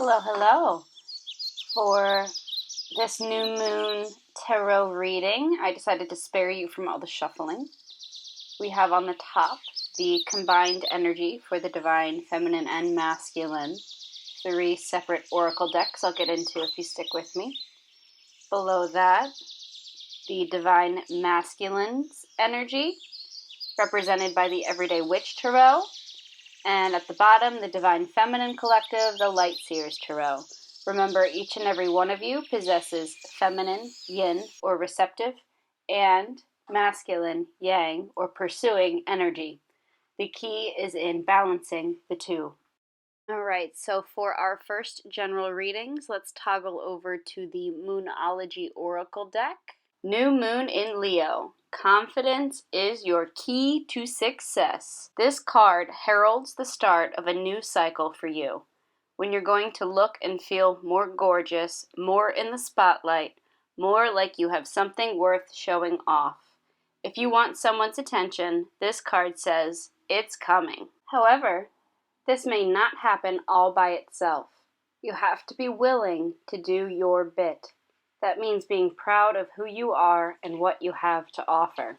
Hello, hello. For this new moon tarot reading, I decided to spare you from all the shuffling. We have on the top the combined energy for the divine feminine and masculine. 3 separate oracle decks I'll get into if you stick with me. Below that, the divine masculine's energy, represented by the Everyday Witch Tarot. And at the bottom, the Divine Feminine Collective, the Light Seers Tarot. Remember, each and every one of you possesses feminine, yin, or receptive, and masculine, yang, or pursuing energy. The key is in balancing the two. Alright, so for our first general readings, let's toggle over to the Moonology Oracle deck. New Moon in Leo. Confidence is your key to success. This card heralds the start of a new cycle for you, when you're going to look and feel more gorgeous, more in the spotlight, more like you have something worth showing off. If you want someone's attention, this card says it's coming. However, this may not happen all by itself. You have to be willing to do your bit. That means being proud of who you are and what you have to offer.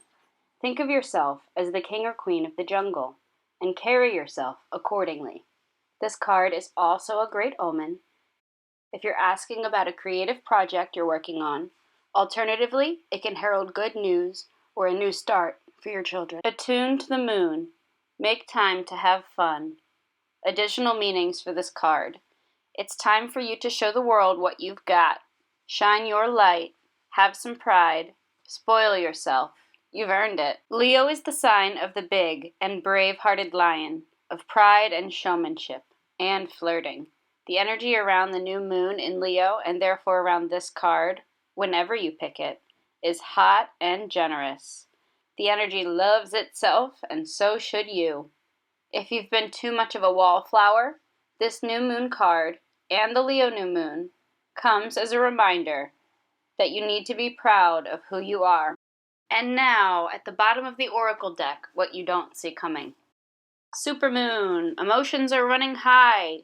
Think of yourself as the king or queen of the jungle, and carry yourself accordingly. This card is also a great omen if you're asking about a creative project you're working on. Alternatively, it can herald good news or a new start for your children. Attuned to the moon. Make time to have fun. Additional meanings for this card. It's time for you to show the world what you've got. Shine your light, have some pride, spoil yourself. You've earned it. Leo is the sign of the big and brave-hearted lion, of pride and showmanship, and flirting. The energy around the new moon in Leo, and therefore around this card, whenever you pick it, is hot and generous. The energy loves itself, and so should you. If you've been too much of a wallflower, this new moon card, and the Leo new moon, comes as a reminder that you need to be proud of who you are. And now, at the bottom of the oracle deck, what you don't see coming. Supermoon. Emotions are running high.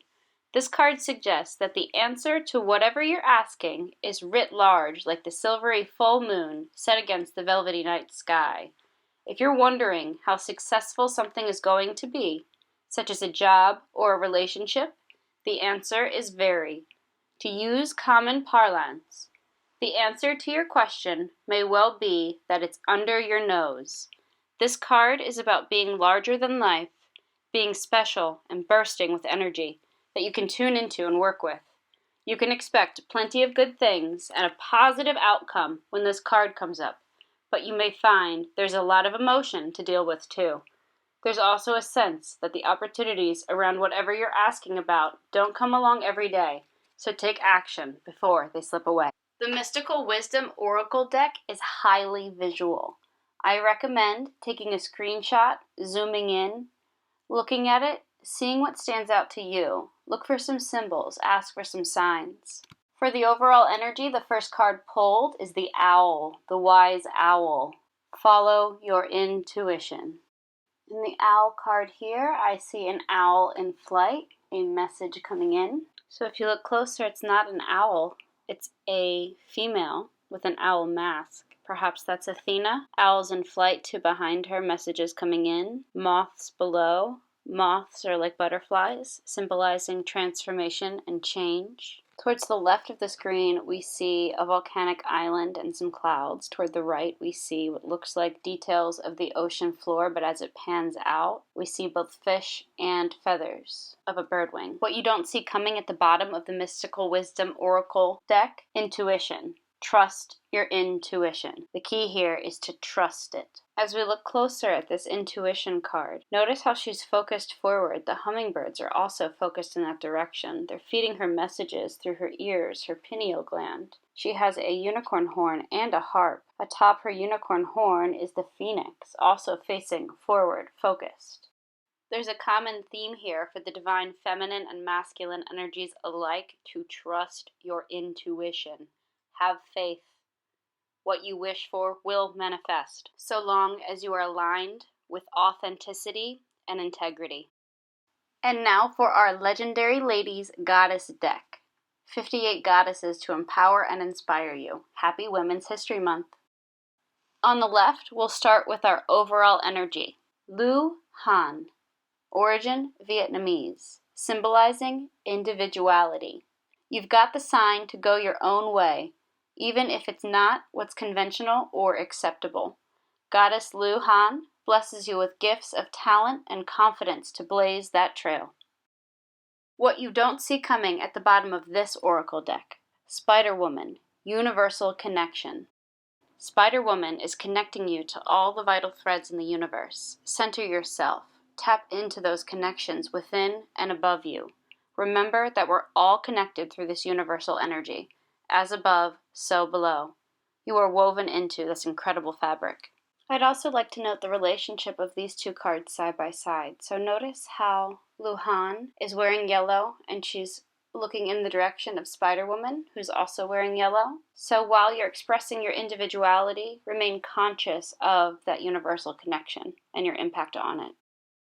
This card suggests that the answer to whatever you're asking is writ large, like the silvery full moon set against the velvety night sky. If you're wondering how successful something is going to be, such as a job or a relationship, the answer is very. To use common parlance, the answer to your question may well be that it's under your nose. This card is about being larger than life, being special and bursting with energy that you can tune into and work with. You can expect plenty of good things and a positive outcome when this card comes up, but you may find there's a lot of emotion to deal with too. There's also a sense that the opportunities around whatever you're asking about don't come along every day. So take action before they slip away. The Mystical Wisdom Oracle deck is highly visual. I recommend taking a screenshot, zooming in, looking at it, seeing what stands out to you. Look for some symbols, ask for some signs. For the overall energy, the first card pulled is the owl, the wise owl. Follow your intuition. In the owl card here, I see an owl in flight, a message coming in. So if you look closer, it's not an owl, it's a female with an owl mask. Perhaps that's Athena. Owls in flight to behind her, messages coming in. Moths below. Moths are like butterflies, symbolizing transformation and change. Towards the left of the screen, we see a volcanic island and some clouds. Toward the right, we see what looks like details of the ocean floor, but as it pans out, we see both fish and feathers of a bird wing. What you don't see coming at the bottom of the Mystical Wisdom Oracle deck, intuition. Trust your intuition. The key here is to trust it. As we look closer at this intuition card, notice how she's focused forward. The hummingbirds are also focused in that direction. They're feeding her messages through her ears, her pineal gland. She has a unicorn horn and a harp. Atop her unicorn horn is the phoenix, also facing forward, focused. There's a common theme here for the divine feminine and masculine energies alike to trust your intuition. Have faith. What you wish for will manifest, so long as you are aligned with authenticity and integrity. And now for our Legendary Ladies Goddess deck. 58 goddesses to empower and inspire you. Happy Women's History Month. On the left, we'll start with our overall energy. Lu Han, origin Vietnamese, symbolizing individuality. You've got the sign to go your own way, even if it's not what's conventional or acceptable. Goddess Lu Han blesses you with gifts of talent and confidence to blaze that trail. What you don't see coming at the bottom of this oracle deck. Spider Woman, universal connection. Spider Woman is connecting you to all the vital threads in the universe. Center yourself. Tap into those connections within and above you. Remember that we're all connected through this universal energy. As above, so below. You are woven into this incredible fabric. I'd also like to note the relationship of these two cards side by side. So notice how Luhan is wearing yellow and she's looking in the direction of Spider-Woman, who's also wearing yellow. So while you're expressing your individuality, remain conscious of that universal connection and your impact on it.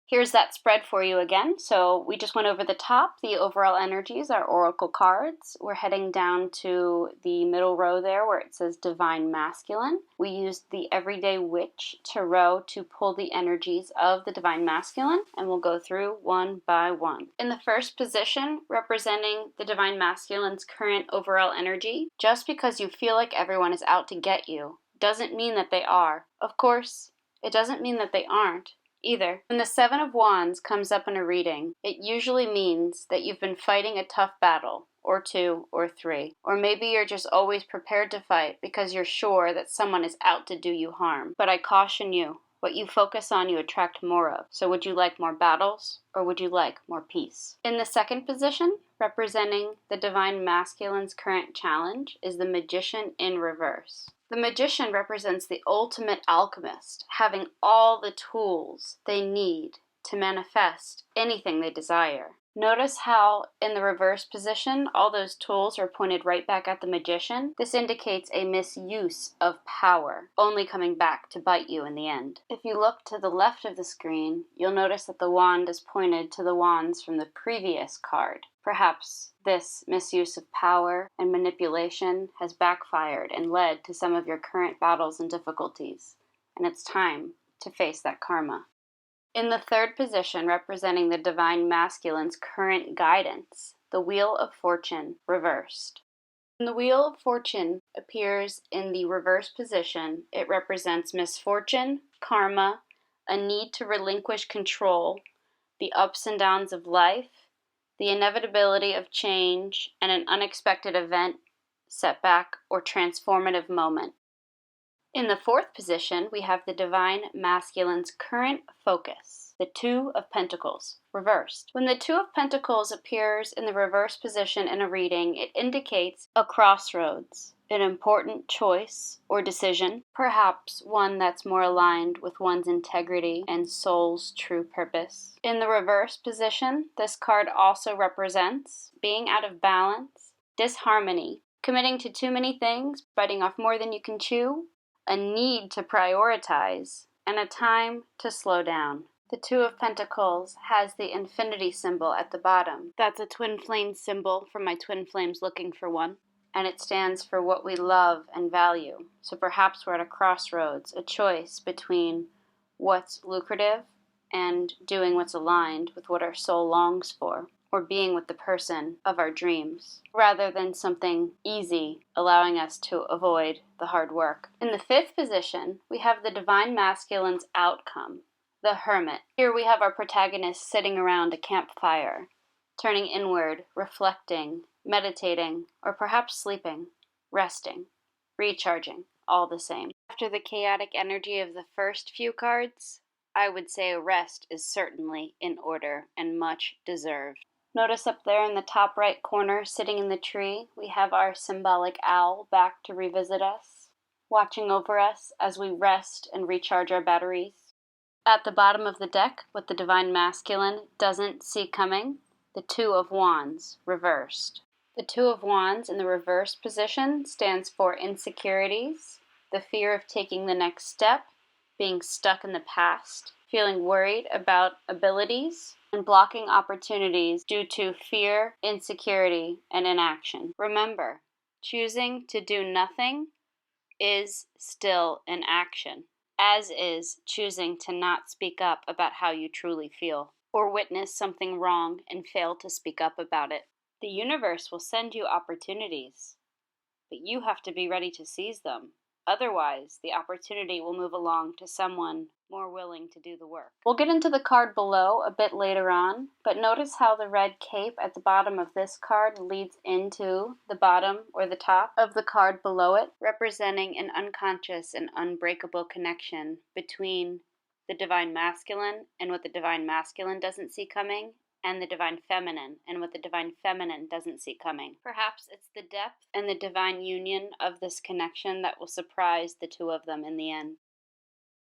Here's that spread for you again. So we just went over the top, the overall energies, our oracle cards. We're heading down to the middle row there where it says Divine Masculine. We used the Everyday Witch Tarot to pull the energies of the Divine Masculine, and we'll go through one by one. In the first position, representing the Divine Masculine's current overall energy, just because you feel like everyone is out to get you doesn't mean that they are. Of course, it doesn't mean that they aren't either. When the Seven of Wands comes up in a reading, it usually means that you've been fighting a tough battle, or two, or three. Or maybe you're just always prepared to fight because you're sure that someone is out to do you harm. But I caution you, what you focus on you attract more of. So would you like more battles, or would you like more peace? In the second position, representing the Divine Masculine's current challenge, is the Magician in reverse. The magician represents the ultimate alchemist, having all the tools they need to manifest anything they desire. Notice how in the reverse position, all those tools are pointed right back at the magician. This indicates a misuse of power, only coming back to bite you in the end. If you look to the left of the screen, you'll notice that the wand is pointed to the wands from the previous card. Perhaps this misuse of power and manipulation has backfired and led to some of your current battles and difficulties, and it's time to face that karma. In the third position, representing the Divine Masculine's current guidance, the Wheel of Fortune reversed. When the Wheel of Fortune appears in the reverse position, it represents misfortune, karma, a need to relinquish control, the ups and downs of life, the inevitability of change, and an unexpected event, setback, or transformative moment. In the fourth position, we have the Divine Masculine's current focus, the Two of Pentacles, reversed. When the Two of Pentacles appears in the reverse position in a reading, it indicates a crossroads, an important choice or decision, perhaps one that's more aligned with one's integrity and soul's true purpose. In the reverse position, this card also represents being out of balance, disharmony, committing to too many things, biting off more than you can chew, a need to prioritize, and a time to slow down. The Two of Pentacles has the infinity symbol at the bottom. That's a twin flame symbol for my twin flames looking for one. And it stands for what we love and value. So perhaps we're at a crossroads, a choice between what's lucrative and doing what's aligned with what our soul longs for, or being with the person of our dreams, rather than something easy, allowing us to avoid the hard work. In the fifth position, we have the Divine Masculine's outcome, the Hermit. Here we have our protagonist sitting around a campfire, turning inward, reflecting, meditating, or perhaps sleeping, resting, recharging, all the same. After the chaotic energy of the first few cards, I would say a rest is certainly in order and much deserved. Notice up there in the top right corner, sitting in the tree, we have our symbolic owl back to revisit us, watching over us as we rest and recharge our batteries. At the bottom of the deck, what the Divine Masculine doesn't see coming, the Two of Wands, reversed. The Two of Wands in the reverse position stands for insecurities, the fear of taking the next step, being stuck in the past, feeling worried about abilities, and blocking opportunities due to fear, insecurity, and inaction. Remember, choosing to do nothing is still an action, as is choosing to not speak up about how you truly feel, or witness something wrong and fail to speak up about it. The universe will send you opportunities, but you have to be ready to seize them. Otherwise, the opportunity will move along to someone more willing to do the work. We'll get into the card below a bit later on, but notice how the red cape at the bottom of this card leads into the bottom or the top of the card below it, representing an unconscious and unbreakable connection between the divine masculine and what the divine masculine doesn't see coming, and the divine feminine and what the divine feminine doesn't see coming. Perhaps it's the depth and the divine union of this connection that will surprise the two of them in the end.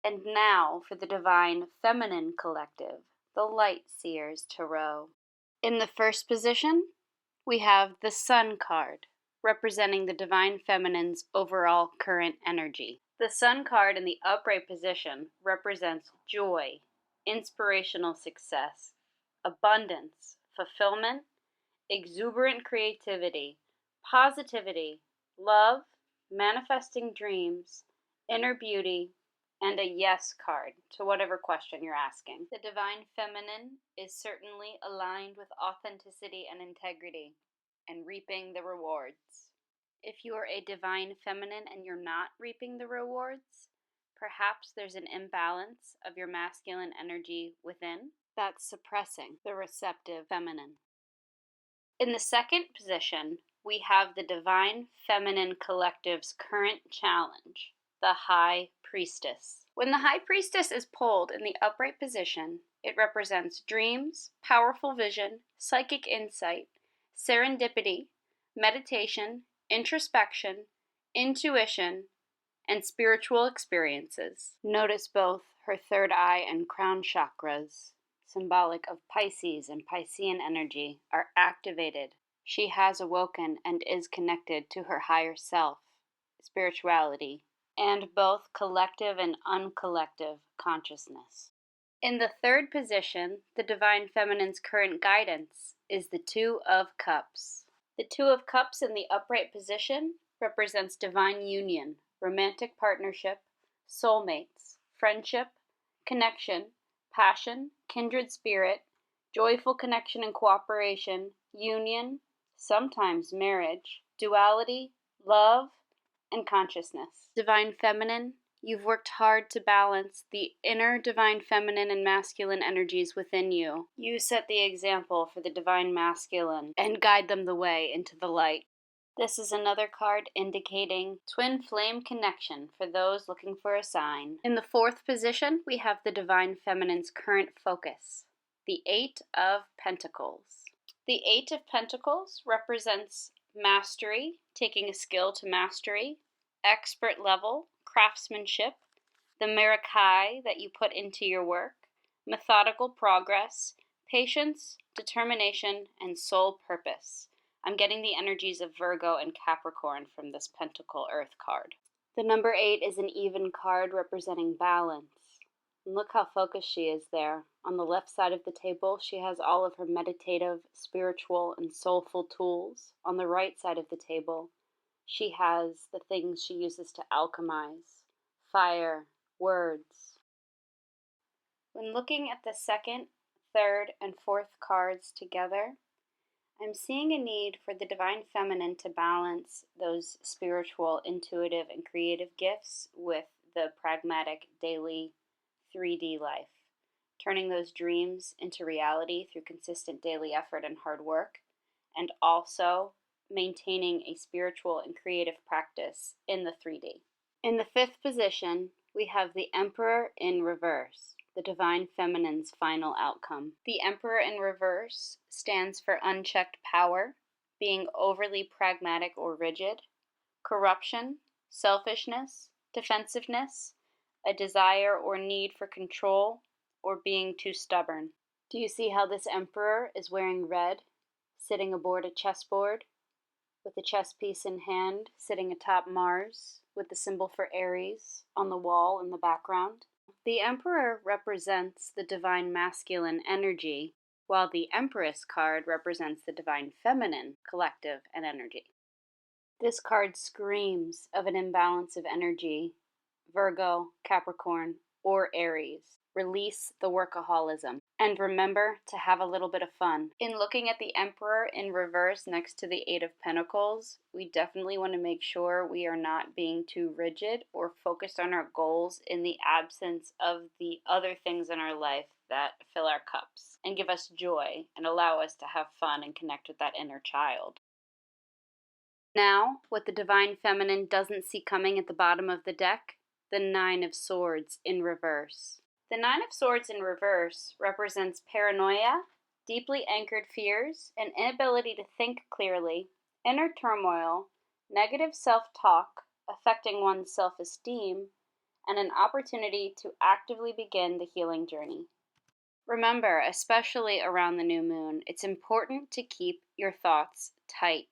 And now for the divine feminine collective, the Light Seers Tarot. In the first position, we have the Sun card, representing the divine feminine's overall current energy. The Sun card in the upright position represents joy, inspirational success, abundance, fulfillment, exuberant creativity, positivity, love, manifesting dreams, inner beauty, and a yes card to whatever question you're asking. The divine feminine is certainly aligned with authenticity and integrity and reaping the rewards. If you are a divine feminine and you're not reaping the rewards, perhaps there's an imbalance of your masculine energy within that's suppressing the receptive feminine. In the second position, we have the divine feminine collective's current challenge, the High Priestess. When the High Priestess is pulled in the upright position, it represents dreams, powerful vision, psychic insight, serendipity, meditation, introspection, intuition, and spiritual experiences. Notice both her third eye and crown chakras, symbolic of Pisces and Piscean energy, are activated. She has awoken and is connected to her higher self, spirituality, and both collective and uncollective consciousness. In the third position, the divine feminine's current guidance is the Two of Cups. The Two of Cups in the upright position represents divine union, romantic partnership, soulmates, friendship, connection, passion, kindred spirit, joyful connection and cooperation, union, sometimes marriage, duality, love, and consciousness. Divine feminine, you've worked hard to balance the inner divine feminine and masculine energies within you. You set the example for the divine masculine and guide them the way into the light. This is another card indicating twin flame connection for those looking for a sign. In the fourth position, we have the divine feminine's current focus, the Eight of Pentacles. The Eight of Pentacles represents mastery, taking a skill to mastery, expert level, craftsmanship, the mirakai that you put into your work, methodical progress, patience, determination, and soul purpose. I'm getting the energies of Virgo and Capricorn from this Pentacle Earth card. The number 8 is an even card representing balance. And look how focused she is there. On the left side of the table, she has all of her meditative, spiritual, and soulful tools. On the right side of the table, she has the things she uses to alchemize: fire, words. When looking at the second, third, and fourth cards together, I'm seeing a need for the divine feminine to balance those spiritual, intuitive, and creative gifts with the pragmatic, daily 3D life, turning those dreams into reality through consistent daily effort and hard work, and also maintaining a spiritual and creative practice in the 3D. In the fifth position, we have the Emperor in reverse, the divine feminine's final outcome. The Emperor in reverse stands for unchecked power, being overly pragmatic or rigid, corruption, selfishness, defensiveness, a desire or need for control, or being too stubborn. Do you see how this Emperor is wearing red, sitting aboard a chessboard, with the chess piece in hand, sitting atop Mars, with the symbol for Aries on the wall in the background? The Emperor represents the divine masculine energy, while the Empress card represents the divine feminine, collective, and energy. This card screams of an imbalance of energy. Virgo, Capricorn, or Aries. Release the workaholism. And remember to have a little bit of fun. In looking at the Emperor in reverse next to the Eight of Pentacles, we definitely want to make sure we are not being too rigid or focused on our goals in the absence of the other things in our life that fill our cups and give us joy and allow us to have fun and connect with that inner child. Now, what the Divine Feminine doesn't see coming at the bottom of the deck, the Nine of Swords in reverse. The Nine of Swords in reverse represents paranoia, deeply anchored fears, an inability to think clearly, inner turmoil, negative self-talk affecting one's self-esteem, and an opportunity to actively begin the healing journey. Remember, especially around the new moon, it's important to keep your thoughts tight.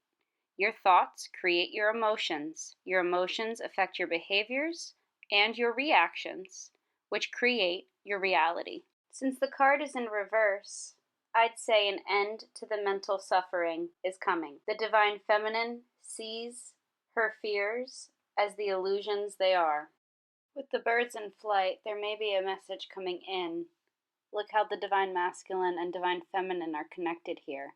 Your thoughts create your emotions. Your emotions affect your behaviors and your reactions, which create your reality. Since the card is in reverse, I'd say an end to the mental suffering is coming. The Divine Feminine sees her fears as the illusions they are. With the birds in flight, there may be a message coming in. Look how the Divine Masculine and Divine Feminine are connected here.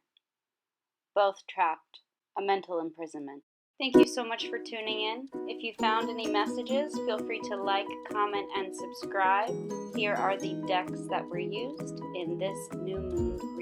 Both trapped. A mental imprisonment. Thank you so much for tuning in. If you found any messages, feel free to like, comment, and subscribe. Here are the decks that were used in this new moon